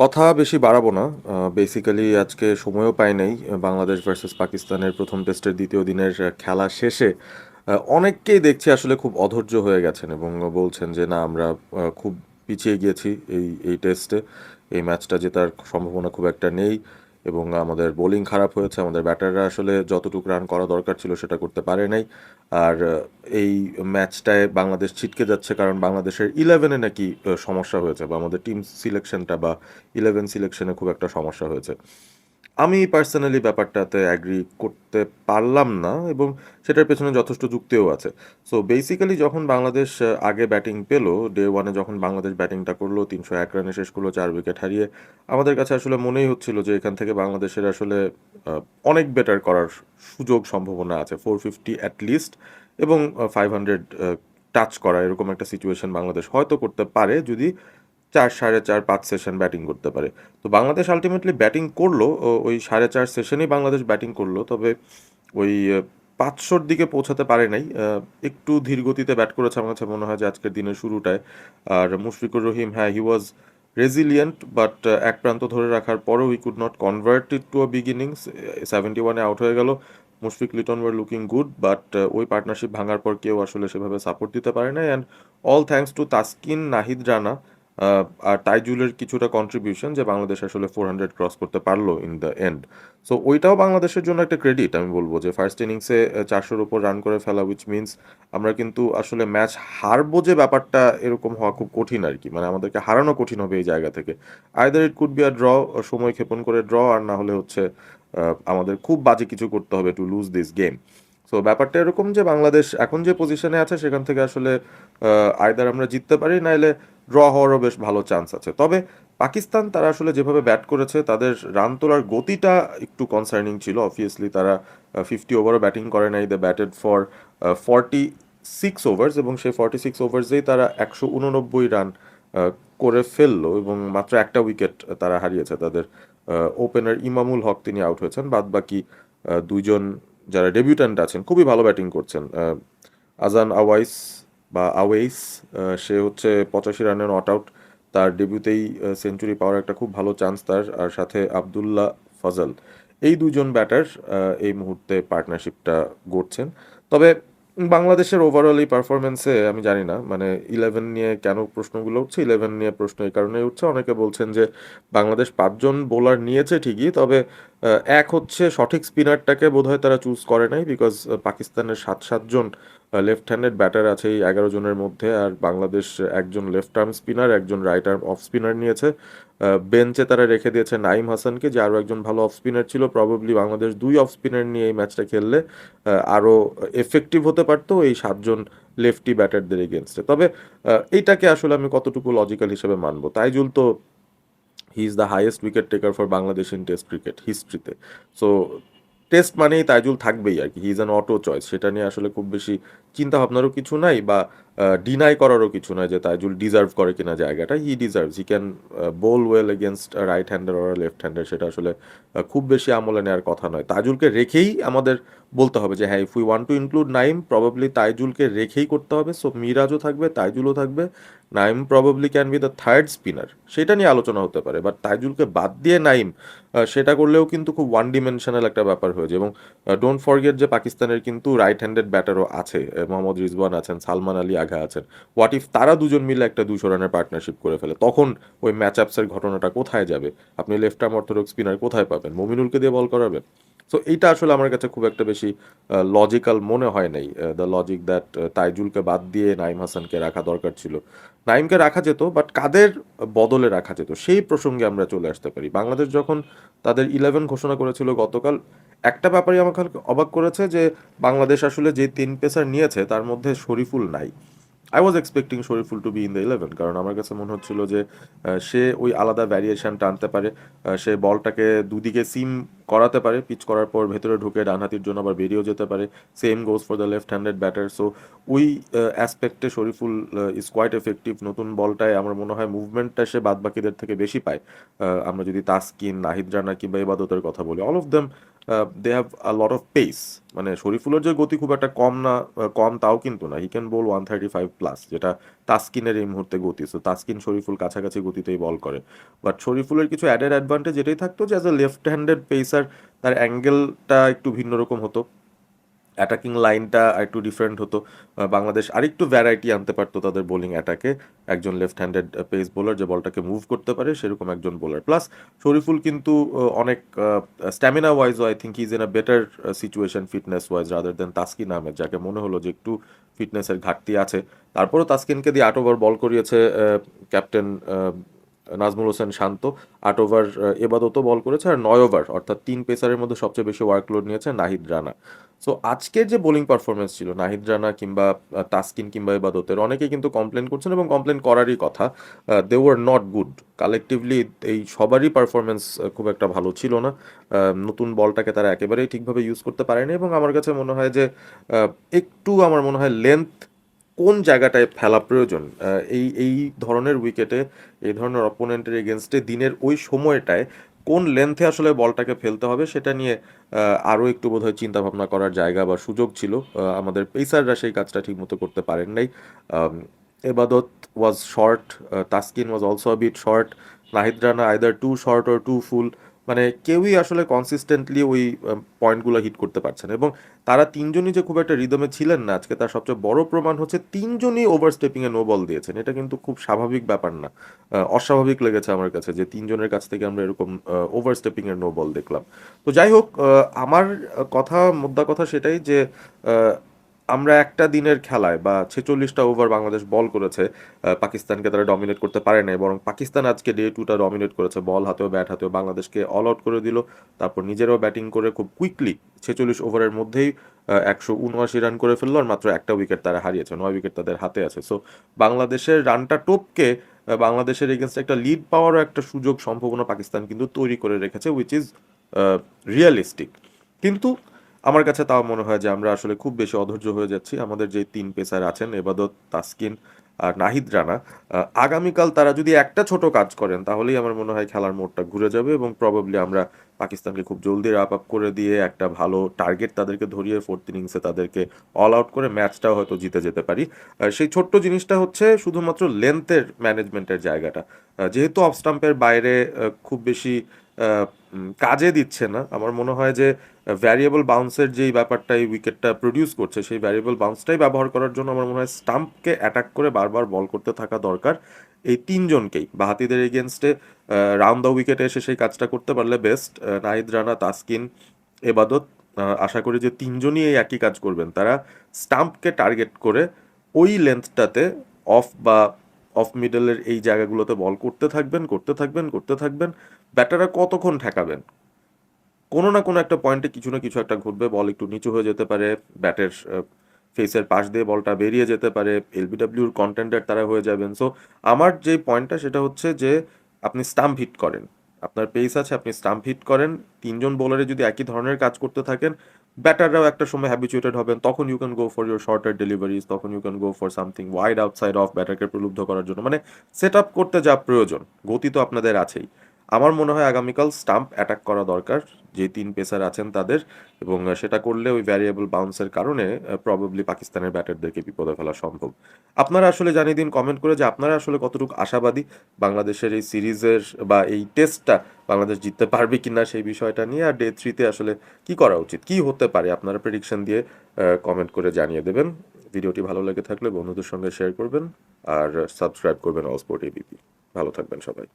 কথা বেশি বাড়াবো না। বেসিক্যালি আজকে সময়ও পাই নাই। বাংলাদেশ ভার্সেস পাকিস্তানের প্রথম টেস্টের দ্বিতীয় দিনের খেলা শেষে অনেককেই দেখছি আসলে খুব অধৈর্য হয়ে গেছেন এবং বলছেন যে না আমরা খুব পিছিয়ে গিয়েছি এই টেস্টে। এই ম্যাচটা জেতার সম্ভাবনা খুব একটা নেই এবং আমাদের বোলিং খারাপ হয়েছে, আমাদের ব্যাটাররা আসলে যতটুকু রান করা দরকার ছিল সেটা করতে পারে নাই। আর এই ম্যাচটায় বাংলাদেশ ছিটকে যাচ্ছে কারণ বাংলাদেশের ইলেভেনে নাকি সমস্যা হয়েছে বা আমাদের টিম সিলেকশনটা বা ইলেভেন সিলেকশনে খুব একটা সমস্যা হয়েছে। আমি পার্সোনালি ব্যাপারটাতে অ্যাগ্রি করতে পারলাম না এবং সেটার পেছনে যথেষ্ট যুক্তিও আছে। সো বেসিক্যালি যখন বাংলাদেশ আগে ব্যাটিং পেলো, ডে ওয়ানে যখন বাংলাদেশ ব্যাটিংটা করলো 301 রানে শেষ করলো 4 উইকেট হারিয়ে, আমাদের কাছে আসলে মনেই হচ্ছিল যে এখান থেকে বাংলাদেশের আসলে অনেক বেটার করার সুযোগ সম্ভাবনা আছে, 450 অ্যাটলিস্ট এবং 500 টাচ করা এরকম একটা সিচুয়েশন বাংলাদেশ হয়তো করতে পারে যদি 4 সাড়ে 4 5 সেশন ব্যাটিং করতে পারে। তো বাংলাদেশ আলটিমেটলি ব্যাটিং করলো, ওই 4.5 সেশনেই বাংলাদেশ ব্যাটিং করলো, তবে ওই 500-র দিকে পৌঁছাতে পারে নাই। একটু ধীর গতিতে ব্যাট করেছে আমার কাছে মনে হয় যে আজকের দিনের শুরুটায়। আর মুশফিকুর রহিম, হ্যাঁ, হি ওয়াজ রেজিলিয়েন্ট, বাট এক প্রান্ত ধরে রাখার পরেও we could not convert it to a beginnings. 71-এ আউট হয়ে গেল। Mushfiq Liton were looking good, but ওই পার্টনারশিপ ভাঙার পর কেউ আসলে সেভাবে সাপোর্ট দিতে পারে না। And all thanks to Taskin, Nahid Rana আর তাইজুলের কিছুটা কন্ট্রিবিউশন যে বাংলাদেশ আসলে 400 ক্রস করতে পারলো ইন দ্য এন্ড। সো ওইটাও বাংলাদেশের জন্য একটা ক্রেডিট, আমি বলবো যে ফার্স্ট ইনিংসে 400-র উপর রান করে ফেলা, উইচ মিনস আমরা কিন্তু আসলে ম্যাচ হারবো, যে ব্যাপারটা এরকম হওয়া খুব কঠিন আর কি, মানে আমাদেরকে হারানো কঠিন হবে এই জায়গা থেকে। Either it could be a draw, সময় ক্ষেপণ করে ড্র, আর না হলে হচ্ছে আমাদের খুব বাজে কিছু করতে হবে to lose this game. So ব্যাপারটা এরকম যে বাংলাদেশ এখন যে পজিশনে আছে সেখান থেকে আসলে আইদার আমরা জিততে পারি, নাইলে ড্র হওয়ারও বেশ ভালো চান্স আছে। তবে পাকিস্তান তারা আসলে যেভাবে ব্যাট করেছে, তাদের রান তোলার গতিটা একটু কনসার্নিং ছিল। অবভিয়াসলি তারা 50 ওভারও ব্যাটিং করে নাই, দে ব্যাটেড ফর 46 ওভার্স এবং সেই 46 ওভার্সেই তারা 189 রান করে ফেললো এবং মাত্র একটা উইকেট তারা হারিয়েছে। তাদের ওপেনার ইমামুল হক তিনি আউট হয়েছেন, বাদ বাকি দুইজন যারা ডেবিউট্যান্ট আছেন খুবই ভালো ব্যাটিং করছেন। আজান আওয়াইস বা আওয়েইস, সে হচ্ছে 85 রানে নট আউট। তার ডেবিউতেই সেঞ্চুরি পাওয়ার একটা খুব ভালো চান্স তার, আর সাথে আবদুল্লাহ ফজল, এই দুজন ব্যাটার এই মুহূর্তে পার্টনারশিপটা গড়ছেন। তবে বাংলাদেশের ওভারঅল এই পারফরমেন্সে আমি জানি না, মানে ইলেভেন নিয়ে কেন প্রশ্নগুলো উঠছে। ইলেভেন নিয়ে প্রশ্ন এই কারণেই উঠছে, অনেকে বলছেন যে বাংলাদেশ 5 জন বোলার নিয়েছে ঠিকই, তবে এক হচ্ছে সঠিক স্পিনারটাকে বোধহয় তারা চুজ করে নাই, বিকজ পাকিস্তানের 7-7 জন লেফট হ্যান্ডেড ব্যাটার আছে এই 11 জনের মধ্যে, আর বাংলাদেশ একজন লেফট আর্ম স্পিনার, একজন রাইট আর্ম অফ স্পিনার নিয়েছে। বেঞ্চে তারা রেখে দিয়েছে নাইম হাসানকে, যে আরও একজন ভালো অফ স্পিনার ছিল। প্রবাবলি বাংলাদেশ 2 অফ স্পিনার নিয়ে এই ম্যাচটা খেললে আরও এফেক্টিভ হতে পারতো এই 7 জন লেফটি ব্যাটারদের এগেনস্টে। তবে এইটাকে আসলে আমি কতটুকু লজিক্যাল হিসেবে মানবো। তাইজুল তো he is the highest wicket taker for Bangladesh in test cricket হিস্ট্রিতে। সো টেস্ট মানেই তাইজুল থাকবেই আর কি, he is an auto choice. সেটা নিয়ে আসলে খুব বেশি চিন্তা ভাবনারও কিছু নাই বা ডিনাই করারও কিছু নাই যে তাইজুল ডিজার্ভ করে কিনা জায়গাটা। He deserves, he can bowl well against right hander or left hander, সেটা আসলে খুব বেশি আমলে নেওয়ার কথা নয়। তাইজুলকে রেখেই আমাদের বলতে হবে যে হ্যাঁ, if we want to include Naim, probably তাইজুলকে রেখেই করতে হবে। সো মিরাজও থাকবে, তাইজুলও থাকবে, Naim probably can be the third spinner, সেটা নিয়ে আলোচনা হতে পারে। বাট তাইজুলকে বাদ দিয়ে নাইম, সেটা করলেও কিন্তু খুব ওয়ান ডিমেনশনাল একটা ব্যাপার হয়ে যায়। এবং ডোন্ট ফরগেট যে পাকিস্তানের কিন্তু রাইট হ্যান্ডেড ব্যাটারও আছে, মোহাম্মদ রিজওয়ান আছেন, সালমান আলী আগা আছেন। হোয়াট ইফ তারা দুজন মিলে একটা 200 রানের পার্টনারশিপ করে ফেলে, তখন ওই ম্যাচ আপসের ঘটনাটা কোথায় যাবে? আপনি লেফট আর্ম অর্থোডক্স স্পিনার কোথায় পাবেন? মমিনুলকে দিয়ে বল করাবেন? সো এইটা আসলে আমার কাছে খুব একটা বেশি লজিক্যাল মনে হয় নাই, দ্য লজিক দ্যাট তাইজুলকে বাদ দিয়ে নাইম হাসানকে রাখা দরকার ছিল। নাইমকে রাখা যেত, বাট কাদের বদলে রাখা যেত সেই প্রসঙ্গে আমরা চলে আসতে পারি। বাংলাদেশ যখন তাদের ইলেভেন ঘোষণা করেছিল গতকাল, একটা ব্যাপারই আমাকে অবাক করেছে যে বাংলাদেশ আসলে যে 3 পেসার নিয়েছে তার মধ্যে শরীফুল নাই। I was expecting Shariful to be in the eleven, কারণ আমার কাছে মনে হচ্ছিল যে সে ওই আলাদা ভ্যারিয়েশনটা আনতে পারে। সে বলটাকে দুদিকে সিম করাতে পারে, পিচ করার পর ভেতরে ঢুকে ডানহাতির জন্য আবার বেরিয়েও যেতে পারে। Same goes for the left handed batter. So ওই অ্যাসপেক্টে শরীফুল ইজ কোয়াইট এফেক্টিভ। নতুন বলটায় আমার মনে হয় মুভমেন্টটা সে বাদবাকিদের থেকে বেশি পায়। আমরা যদি তাসকিন, নাহিদ রানা কিংবা ইবাদতের কথা বলি, all of them they have a lot of pace. মানে শরীফুলের যে গতি খুব একটা কম না, কম তাও কিন্তু না। হি ক্যান বোল 135+, যেটা তাসকিনের এই মুহূর্তে গতি। সো তাসকিন শরীফুল কাছাকাছি গতিতেই বল করে। বাট শরীফুলের কিছু অ্যাডেড অ্যাডভান্টেজ এটাই থাকতো যে as a left handed pacer তার অ্যাঙ্গেলটা একটু ভিন্ন রকম হতো, অ্যাটাকিং লাইনটা একটু ডিফারেন্ট হতো। বাংলাদেশ আরেকটু ভ্যারাইটি আনতে পারতো তাদের বোলিং অ্যাটাকে, একজন লেফট হ্যান্ডেড পেস বোলার যে বলটাকে মুভ করতে পারে সেরকম একজন বোলার। প্লাস শরীফুল কিন্তু অনেক স্ট্যামিনা ওয়াইজও I think is in a better situation fitness wise rather than Taskin Ahmed, যাকে মনে হলো যে একটু ফিটনেসের ঘাটতি আছে। তারপরও তাসকিনকে দিয়ে 8 ওভার বল করিয়েছে ক্যাপ্টেন নাজমুল হোসেন শান্ত। 8 ওভার এবাদতও বল করেছে, আর 9 ওভার অর্থাৎ 3 পেসারের মধ্যে সবচেয়ে বেশি ওয়ার্কলোড নিয়েছে নাহিদ রানা। সো আজকের যে বোলিং পারফরমেন্স ছিল নাহিদ রানা কিংবা তাসকিন কিংবা এবাদতের, অনেকেই কিন্তু কমপ্লেন করছেন এবং কমপ্লেন করারই কথা। They were not good collectively. এই সবারই পারফরমেন্স খুব একটা ভালো ছিল না। নতুন বলটাকে তারা একেবারেই ঠিকভাবে ইউজ করতে পারেনি, এবং আমার কাছে মনে হয় যে একটু আমার মনে হয় লেন্থ কোন জায়গাটায় ফেলা প্রয়োজন এই এই ধরনের উইকেটে, এই ধরনের অপোনেন্টের এগেনস্টে দিনের ওই সময়টায় কোন লেন্থে আসলে বলটাকে ফেলতে হবে সেটা নিয়ে আরও একটু বোধহয় চিন্তা ভাবনা করার জায়গা বা সুযোগ ছিল। আমাদের পেসাররা সেই কাজটা ঠিকমতো করতে পারেন নাই। Um, Ebadot was short, Taskin was also a bit short, Nahid Rana either too short or too full. মানে কেউই আসলে কনসিস্টেন্টলি ওই পয়েন্টগুলো হিট করতে পারছে না, এবং তারা তিনজনই যে খুব একটা রিদমে ছিলেন না আজকে, তার সবচেয়ে বড় প্রমাণ হচ্ছে তিনজনই ওভারস্টেপিংয়ে নো বল দিয়েছেন। এটা কিন্তু খুব স্বাভাবিক ব্যাপার না, অস্বাভাবিক লেগেছে আমার কাছে যে তিনজনের কাছ থেকে আমরা এরকম ওভারস্টেপিংয়ের নো বল দেখলাম। তো যাই হোক, আমার মোদ্দা কথা সেটাই যে আহ, আমরা একটা দিনের খেলায় বা 46টা ওভার বাংলাদেশ বল করেছে, পাকিস্তানকে তারা ডমিনেট করতে পারে নাই, বরং পাকিস্তান আজকে ডে টুটা ডমিনেট করেছে, বল হাতেও ব্যাট হাতেও বাংলাদেশকে অল আউট করে দিল। তারপর নিজেরাও ব্যাটিং করে খুব কুইকলি 46 ওভারের মধ্যেই 179 রান করে ফেললো, আর মাত্র একটা উইকেট তারা হারিয়েছে, 9 উইকেট তাদের হাতে আছে। সো বাংলাদেশের রানটা টপকে বাংলাদেশের এগেনস্টে একটা লিড পাওয়ারও একটা সুযোগ সম্ভাবনা পাকিস্তান কিন্তু তৈরি করে রেখেছে, উইচ ইজ রিয়েলিস্টিক। কিন্তু আমার কাছে তাও মনে হয় যে আমরা আসলে খুব বেশি অধৈর্য হয়ে যাচ্ছি। আমাদের যে 3 পেসার আছেন এবাদত, তাসকিন আর নাহিদ রানা, আগামীকাল তারা যদি একটা ছোট কাজ করেন তাহলেই আমার মনে হয় খেলার মোড়টা ঘুরে যাবে, এবং প্রবাবলি আমরা পাকিস্তানকে খুব জলদি র্যাপ আপ করে দিয়ে একটা ভালো টার্গেট তাদেরকে ধরিয়ে ফোর্থ ইনিংসে তাদেরকে অল আউট করে ম্যাচটাও হয়তো জিতে যেতে পারি। সেই ছোট্ট জিনিসটা হচ্ছে শুধুমাত্র লেন্থের ম্যানেজমেন্টের জায়গাটা। যেহেতু অফ স্টাম্পের বাইরে খুব বেশি কাজে দিচ্ছে না, আমার মনে হয় যে ভ্যারিয়েবল বাউন্সের যেই ব্যাপারটা এই উইকেটটা প্রডিউস করছে, সেই ভ্যারিয়েবল বাউন্সটাই ব্যবহার করার জন্য আমার মনে হয় স্টাম্পকে অ্যাটাক করে বারবার বল করতে থাকা দরকার এই তিনজনকেই। বাহাতিদের এগেনস্টে রাউন্ড দ্য উইকেটে এসে সেই কাজটা করতে পারলে বেস্ট। নাহিদ রানা, তাসকিন, এবাদত, আশা করি যে তিনজনই এই একই কাজ করবেন। তারা স্টাম্পকে টার্গেট করে ওই লেন্থটাতে অফ বা অফ মিডলের এই জায়গাগুলোতে বল করতে থাকবেন, করতে থাকবেন, করতে থাকবেন। ব্যাটাররা কতক্ষণ ঠেকাবেন? কোনো না কোনো একটা পয়েন্টে কিছু না কিছু একটা ঘটবে, বল একটু নিচু হয়ে যেতে পারে, ব্যাটের ফেসের পাশ দিয়ে বলটা বেরিয়ে যেতে পারে, এলবিডব্লিউর কন্টেন্ডার তারা হয়ে যাবেন। সো আমার যে পয়েন্টটা সেটা হচ্ছে যে আপনি স্টাম্প হিট করেন, আপনার পেস আছে, আপনি স্টাম্প হিট করেন, তিনজন বোলারে যদি একই ধরনের কাজ করতে থাকেন, ব্যাটাররাও একটা সময় হ্যাবিচুয়েটেড হবেন, তখন you can go for your shorter deliveries, তখন you can go for something wide outside off, ব্যাটারকে প্রলুব্ধ করার জন্য। মানে সেট আপ করতে যা প্রয়োজন, গতি তো আপনাদের আছেই। আমার মনে হয় আগামীকাল স্টাম্প অ্যাটাক করা দরকার যে 3 পেসার আছেন তাদের, এবং সেটা করলে ওই ভ্যারিয়েবল বাউন্সের কারণে প্রবাবলি পাকিস্তানের ব্যাটারদেরকে বিপদে ফেলা সম্ভব। আপনারা আসলে জানিয়ে দিন কমেন্ট করে যে আপনারা আসলে কতটুকু আশাবাদী বাংলাদেশের এই সিরিজের বা এই টেস্টটা বাংলাদেশ জিততে পারবে কিনা সেই বিষয়টা নিয়ে, আর ডে 3-তে আসলে কি করা উচিত, কি হতে পারে, আপনারা প্রেডিকশন দিয়ে কমেন্ট করে জানিয়ে দেবেন। ভিডিওটি ভালো লেগে থাকলে বন্ধুদের সঙ্গে শেয়ার করবেন, আর সাবস্ক্রাইব করবেন অল স্পোর্ট এবিপি। ভালো থাকবেন সবাই।